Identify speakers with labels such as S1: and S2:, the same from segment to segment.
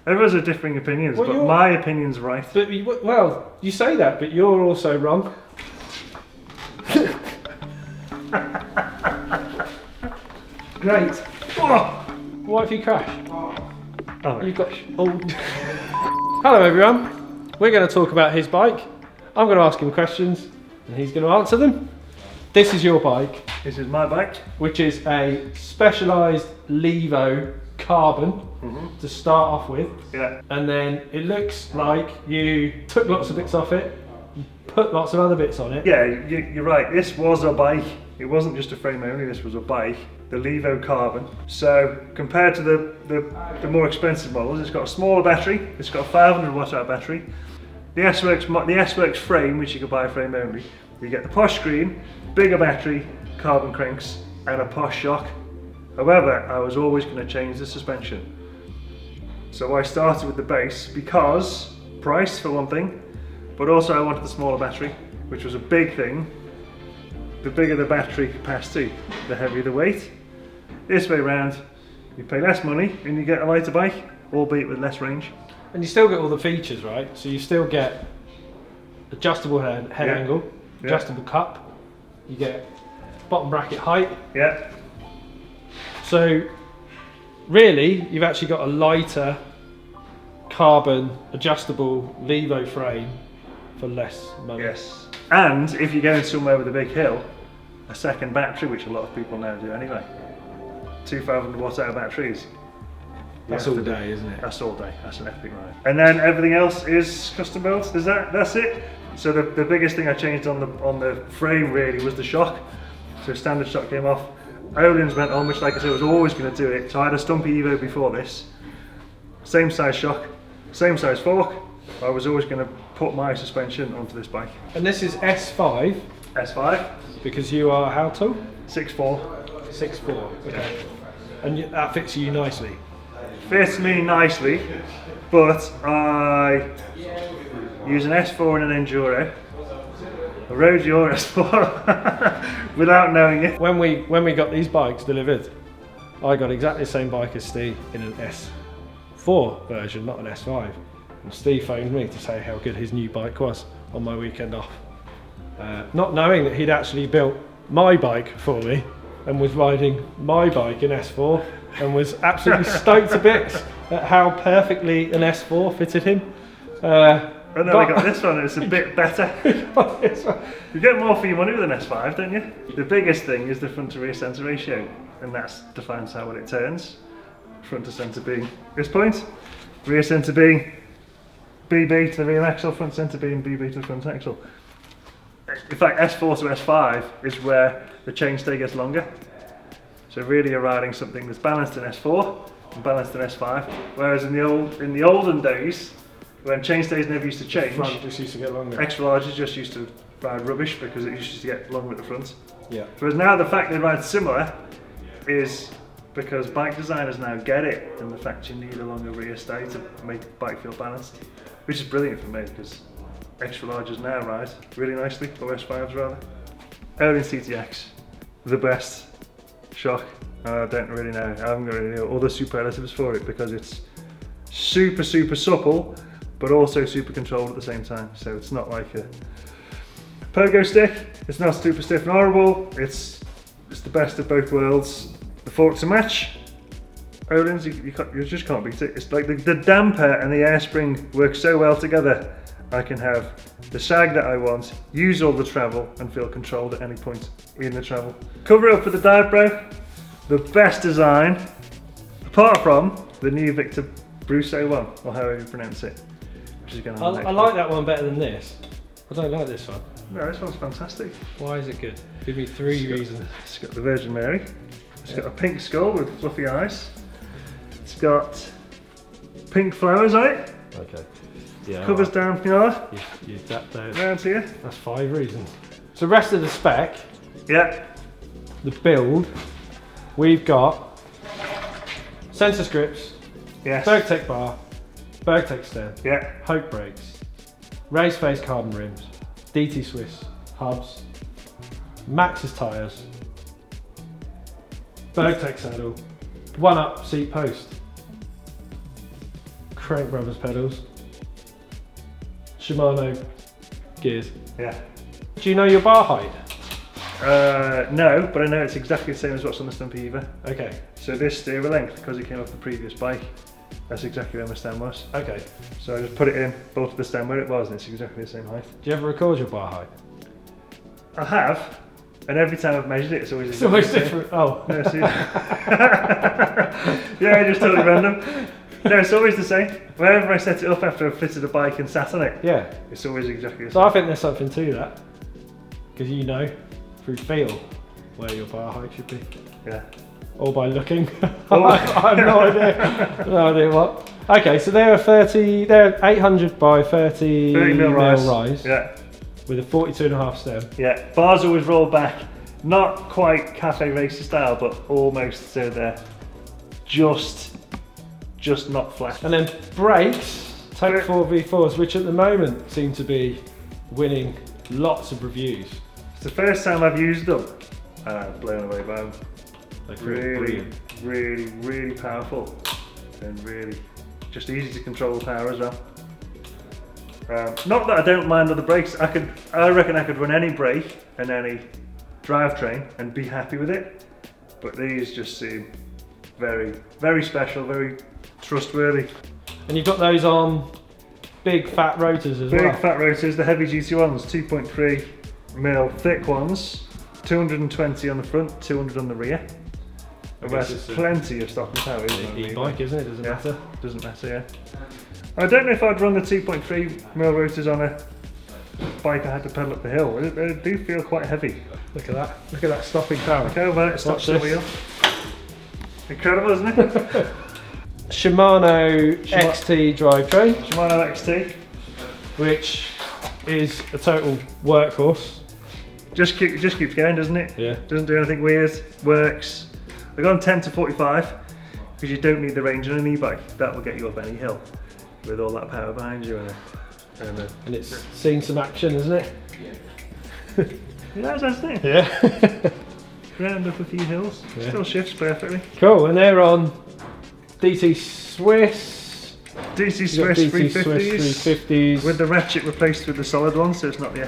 S1: Everyone's got differing opinions,
S2: Well,
S1: but my opinion's right.
S2: But well, you say that, but you're also wrong. Great.
S1: Oh!
S2: What if you crash?
S1: Oh,
S2: You've got. Oh. Hello, everyone. We're going to talk about his bike. I'm going to ask him questions, and he's going to answer them. This is your bike,
S1: this is my bike.
S2: which is a specialised Levo carbon to start off with.
S1: Yeah.
S2: And then it looks like you took lots of bits off it, put lots of other bits on it.
S1: Yeah, you're right. This was a bike. It wasn't just a frame only. This was a bike. The Levo Carbon. So compared to the more expensive models, it's got a smaller battery. It's got a 500 watt-hour battery. The S-Works frame, which you can buy frame only, you get the posh screen, bigger battery, carbon cranks, and a posh shock. However, I was always going to change the suspension. So I started with the base because price for one thing, but also I wanted the smaller battery, which was a big thing. The bigger the battery capacity, the heavier the weight. This way round, you pay less money and you get a lighter bike, albeit with less range.
S2: And you still get all the features, right? So you still get adjustable head angle, adjustable cup, you get bottom bracket height.
S1: Yeah.
S2: So really, you've actually got a lighter carbon adjustable Levo frame for less money.
S1: Yes. And if you're going somewhere with a big hill, a second battery, which a lot of people now do anyway. 2,000 watt-hour batteries.
S2: That's all day, isn't it?
S1: That's all day. That's an epic ride. And then everything else is custom built. That's it. So the biggest thing I changed on the frame really was the shock. So standard shock came off. Öhlins went on, which like I said, was always going to do it. So I had a Stumpy Evo before this. Same size shock, same size fork. I was always going to put my suspension onto this bike.
S2: And this is S5.
S1: S5.
S2: Because you are how tall?
S1: 6'4".
S2: 6'4". Okay. And that fits you nicely.
S1: Fits me nicely, but I use an S4 and an Enduro. I rode your S4 without knowing it.
S2: When we got these bikes delivered, I got exactly the same bike as Steve in an S4 version, not an S5. And Steve phoned me to say how good his new bike was on my weekend off. Not knowing that he'd actually built my bike for me and was riding my bike in S4 and was absolutely stoked to bits at how perfectly an S4 fitted him.
S1: And then I got this one, it's a bit better. You get more for your money with an S5, don't you? The biggest thing is the front to rear centre ratio, and that defines how well it turns. Front to centre being this point, rear centre being BB to the rear axle, front centre being BB to the front axle. In fact, S4 to S5 is where the chainstay gets longer. So really you're riding something that's balanced in S4 and balanced in S5, whereas in the olden days, when chainstays never used to change,
S2: The front just used to get longer.
S1: extra larges just used to ride rubbish because it used to get longer at the front.
S2: Yeah.
S1: Whereas now the fact they ride similar is because bike designers now get it, and the fact you need a longer rear stay to make the bike feel balanced, which is brilliant for me because extra larges now ride really nicely, or S5s rather. Öhlins TTX, the best shock. I don't really know, I haven't got really all the superlatives for it because it's super supple, but also super controlled at the same time. So it's not like a pogo stick, it's not super stiff and horrible, it's the best of both worlds. The forks to match. Öhlins, you just can't beat it. It's like the damper and the air spring work so well together. I can have the sag that I want, use all the travel, and feel controlled at any point in the travel. Cover it up with the dive bro. The best design, apart from the new Victor Bruce 01, or however you pronounce it. Which is going to
S2: I like that one better than this. I don't like this one.
S1: No, this one's fantastic.
S2: Why is it good? Give me three reasons.
S1: It's got the Virgin Mary. It's got a pink skull with fluffy eyes. It's got pink flowers on it.
S2: Okay. Yeah.
S1: Covers down here.
S2: You tapped those.
S1: Around here.
S2: That's 5 reasons. So the rest of the spec,
S1: Yeah.
S2: the build, we've got sensor scripts,
S1: Yes.
S2: Bergtech bar, Bergtech stem,
S1: Yeah.
S2: Hope brakes, raised face carbon rims, DT Swiss hubs, Maxxis tyres, Bergtech saddle, 1-up seat post. Crank Brothers pedals. Shimano gears.
S1: Yeah.
S2: Do you know your bar height?
S1: No, but I know it's exactly the same as what's on the Stumpiva.
S2: Okay.
S1: So this steerer length, because it came off the previous bike, that's exactly where my stem was.
S2: Okay.
S1: So I just put it in, bolted the stem where it was, and it's exactly the same height.
S2: Do you ever record your bar height?
S1: I have, and every time I've measured it, it's always
S2: It's always different. Oh.
S1: No, see? Yeah, just totally random. No, it's always the same. Whenever I set it up after I've fitted a bike and sat on it,
S2: Yeah.
S1: it's always exactly the
S2: So
S1: same.
S2: I think there's something to that. Because you know, through feel, where your bar height should be.
S1: Yeah.
S2: Or by looking.
S1: Oh.
S2: I have no idea. No idea what. Okay, so they're 800 by 30
S1: mil
S2: rise.
S1: Yeah.
S2: With a 42.5 stem.
S1: Yeah. Bars always roll back, not quite cafe racer style, but almost, so they're just not flat.
S2: And then brakes, Take 4 V4s, which at the moment seem to be winning lots of reviews.
S1: It's the first time I've used them, and I'm blown away by them.
S2: They feel
S1: Really,
S2: brilliant.
S1: really powerful, and really just easy to control the power as well. Not that I don't mind other brakes. I reckon I could run any brake and any drivetrain and be happy with it. But these just seem very special, very trustworthy.
S2: And you've got those on big fat rotors as well.
S1: Big fat rotors, the heavy duty ones, 2.3 mil thick ones, 220 on the front, 200 on the rear. That's plenty of stock and power, isn't it?
S2: E-bike, isn't it? Doesn't matter.
S1: Doesn't matter, yeah. I don't know if I'd run the 2.3 mil rotors on a bike I had to pedal up the hill. They do feel quite heavy.
S2: Look at that. Look at that stopping power.
S1: Okay, well, it stops the
S2: this.
S1: wheel. Incredible, isn't it?
S2: Shimano XT drivetrain,
S1: Shimano XT.
S2: which is a total workhorse.
S1: Just keeps going, doesn't it?
S2: Yeah.
S1: Doesn't do anything weird. Works. I've gone 10 to 45 because you don't need the range on an e-bike. That will get you up any hill with all that power behind you
S2: And it's seen some action, isn't it?
S1: It has, hasn't it?
S2: Yeah.
S1: Round up a few hills.
S2: Yeah.
S1: Still shifts perfectly.
S2: Cool, and they're on DT Swiss.
S1: DC
S2: You've got
S1: Swiss
S2: DT
S1: 350s.
S2: Swiss 350s.
S1: With the ratchet replaced with the solid one, so it's not the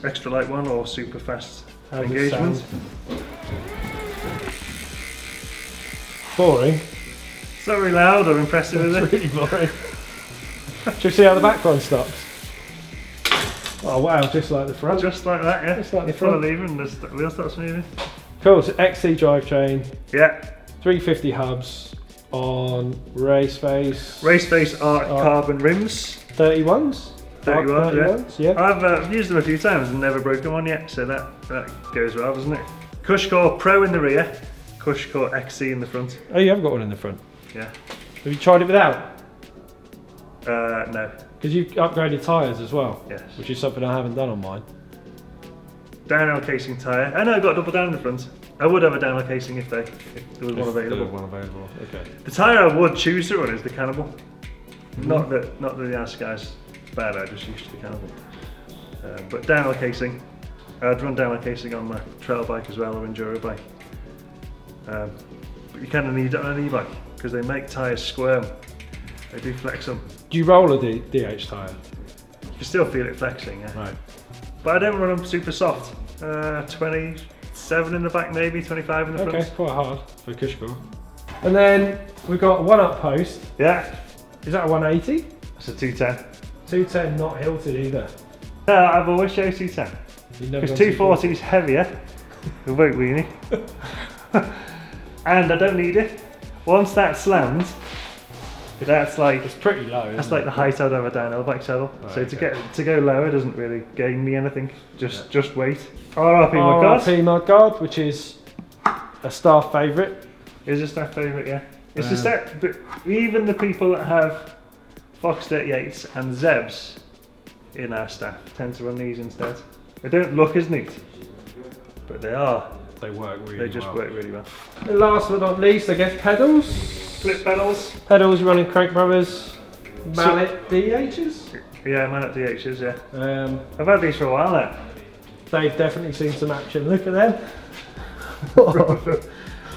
S1: extra light one or super fast
S2: How does it
S1: engagement.
S2: sound? Boring.
S1: It's not really loud or impressive, is
S2: It's
S1: it?
S2: really boring. Should we see how the back one stops? Oh wow, just like the front.
S1: Just like that, yeah.
S2: Just like the
S1: You pull a
S2: front.
S1: lever and the wheel starts moving.
S2: Cool, so XC drivetrain,
S1: Yeah.
S2: 350 hubs on race face.
S1: Race face art
S2: Art.
S1: carbon rims.
S2: 31s?
S1: 31s, yeah.
S2: 31s, yeah.
S1: I've used them a few times and never broken one yet, so that goes well, doesn't it? Cushcore Pro in the rear, Cushcore XC in the front.
S2: Oh, you have got one in the front.
S1: Yeah.
S2: Have you tried it without?
S1: No.
S2: Because you've upgraded tyres as well.
S1: Yes.
S2: Which is something I haven't done on mine.
S1: Downhill casing tyre. I know I've got a double down in the front. I would have a downhill casing if there was one available.
S2: One available. Okay.
S1: The tyre I would choose to run is the Cannibal. Not that the Ascai's bad, I just used to the Cannibal. But downhill casing, I'd run downhill casing on my trail bike as well, or enduro bike. But you kind of need it on an e-bike because they make tyres squirm. They do flex them.
S2: Do you roll a DH tyre?
S1: You can still feel it flexing, yeah.
S2: Right.
S1: But I don't run them super soft. 27 in the back, maybe 25 in the
S2: Okay,
S1: front.
S2: quite hard for Cushcore. And then we've got one up post.
S1: Yeah,
S2: Is that a 180?
S1: it's a 210.
S2: 210 not hilted either.
S1: No, I've always chose 210.
S2: You've never
S1: Because
S2: gone
S1: 240 is heavier, the boat weenie, and I don't need it. Once that slams, that's like
S2: It's pretty low.
S1: that's
S2: isn't
S1: like
S2: it?
S1: the height I'd have a downhill bike saddle.
S2: Right,
S1: So
S2: okay.
S1: to go lower doesn't really gain me anything. Just wait. RRP mudguard
S2: RRP mudguard, which is a staff favourite.
S1: is a staff favourite, yeah. It's just that, but even the people that have Fox 38s and Zebs in our staff tend to run these instead. They don't look as neat, but they are.
S2: They work really
S1: They just
S2: well.
S1: work really well.
S2: And last but not least, I guess pedals.
S1: Flip pedals.
S2: Pedals running Crank Brothers Mallet DHs.
S1: Yeah, man at DHs, yeah.
S2: They've
S1: I've had these for a while now.
S2: definitely seen some action. Look at them.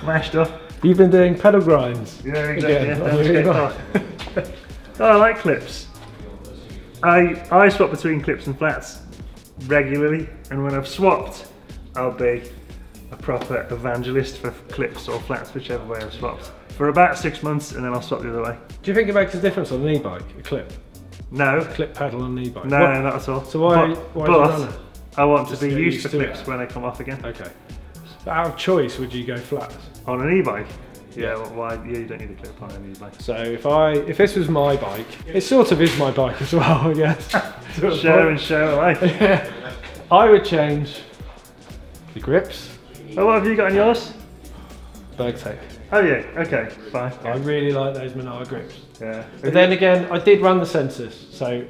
S1: Mashed up.
S2: You've been doing pedal grinds.
S1: Yeah, exactly.
S2: Again,
S1: Yeah,
S2: on
S1: down
S2: your
S1: skate
S2: e-bike.
S1: park. Oh, I like clips. I swap between clips and flats regularly, and when I've swapped, I'll be a proper evangelist for clips or flats, whichever way I've swapped. For about 6 months, and then I'll swap the other way.
S2: Do you think it makes a difference on an e-bike, a clip?
S1: No.
S2: Clip pedal on an e-bike?
S1: No,
S2: What?
S1: no, not at all.
S2: So why do you run it?
S1: I want to
S2: Just
S1: be
S2: get
S1: used
S2: used
S1: to
S2: to
S1: clips
S2: it.
S1: when they come off again.
S2: Okay. But out of choice, would you go flats?
S1: On an e-bike? Yeah, well, why? Yeah, you don't need a clip on an e-bike.
S2: So if this was my bike, it sort of is my bike as well, I guess.
S1: Show and show alike.
S2: Yeah. I would change the grips,
S1: Oh, what have you got on yours?
S2: berg tape.
S1: Oh yeah, okay, fine.
S2: I really like those Manara grips.
S1: Yeah.
S2: But then again, I did run the sensors, so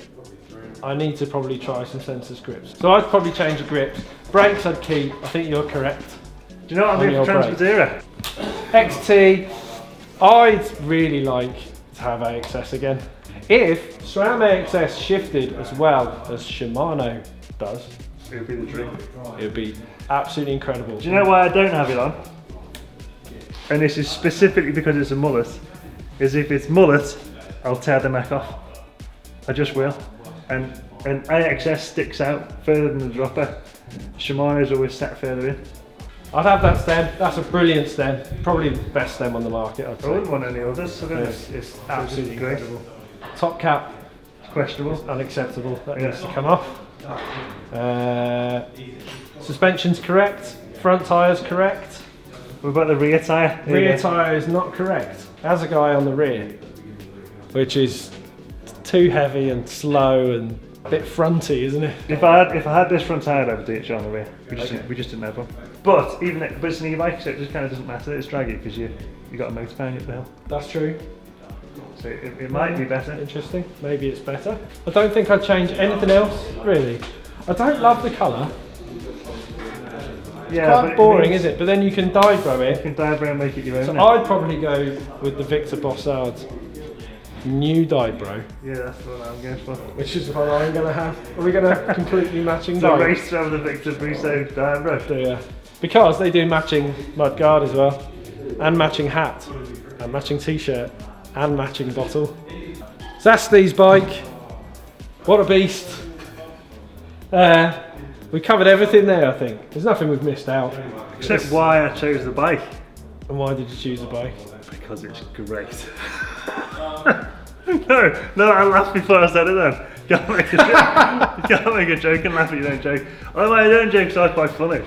S2: I need to probably try some sensors grips. So I'd probably change the grips. Brakes I'd keep. I think you're correct.
S1: Do you know what I'm doing for
S2: your
S1: Transmadera?
S2: XT, I'd really like to have AXS again. If SRAM AXS shifted as well as Shimano does,
S1: It would be the dream.
S2: it would be absolutely incredible.
S1: Do you know why I don't have it on? And this is specifically because it's a mullet. Is if it's mullet, I'll tear the neck off. I just will. And AXS sticks out further than the dropper. Shimano's always sat further in.
S2: I'd have that stem. That's a brilliant stem. Probably the best stem on the market, I'd
S1: I
S2: say.
S1: wouldn't want any others. I don't know.
S2: It's absolutely
S1: great.
S2: incredible. Top cap,
S1: It's questionable.
S2: unacceptable. That
S1: Yeah.
S2: needs to come off. Suspension's correct. Front tyre's correct.
S1: What about the rear tyre?
S2: Rear tyre is not correct. There's a guy on the rear, which is too heavy and slow and a bit fronty, isn't it?
S1: If I had this front tyre, I would do it on the rear. We just didn't have one. But but it's an e-bike, so it just kind of doesn't matter. It's draggy because you got a motor pound up the hill.
S2: That's true.
S1: So it might be better.
S2: Interesting. Maybe it's better. I don't think I'd change anything else, really. I don't love the colour.
S1: Yeah,
S2: Quite boring, is it? But then you can diagram
S1: You
S2: it.
S1: can diagram and make it your own.
S2: So
S1: innit?
S2: I'd probably go with the Victor Bossard new Dibro,
S1: Yeah, that's what I'm going for.
S2: which is what I'm going to have. Are we going to completely matching
S1: The
S2: bike?
S1: race to have the Victor Brusso Diabro.
S2: Yeah. Because they do matching mudguard as well, and matching hat, and matching t-shirt, and matching bottle. Zasti's bike. What a beast. We covered everything there, I think. There's nothing we've missed out.
S1: Except why I chose the bike.
S2: And why did you choose the bike?
S1: Because it's great. no, I laughed before I said it then. You can't make a joke, you can't make a joke and laugh at your own joke. Although I don't joke, so it's quite funny.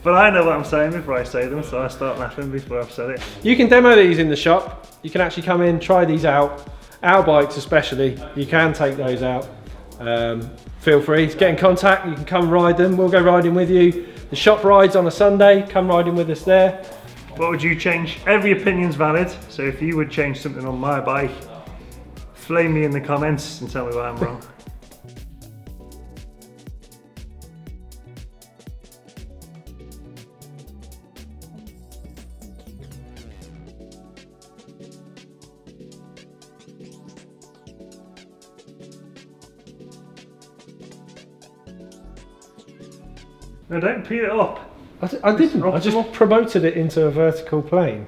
S1: But I know what I'm saying before I say them, so I start laughing before I've said it.
S2: You can demo these in the shop. You can actually come in, try these out. Our bikes especially, you can take those out. Feel free to get in contact. You can come ride them. We'll go riding with you. The shop rides on a Sunday. Come riding with us there.
S1: What would you change? Every opinion's valid, so if you would change something on my bike, flame me in the comments and tell me why I'm wrong. No, don't peel it up.
S2: I didn't. I
S1: Optimal.
S2: just promoted it into a vertical plane.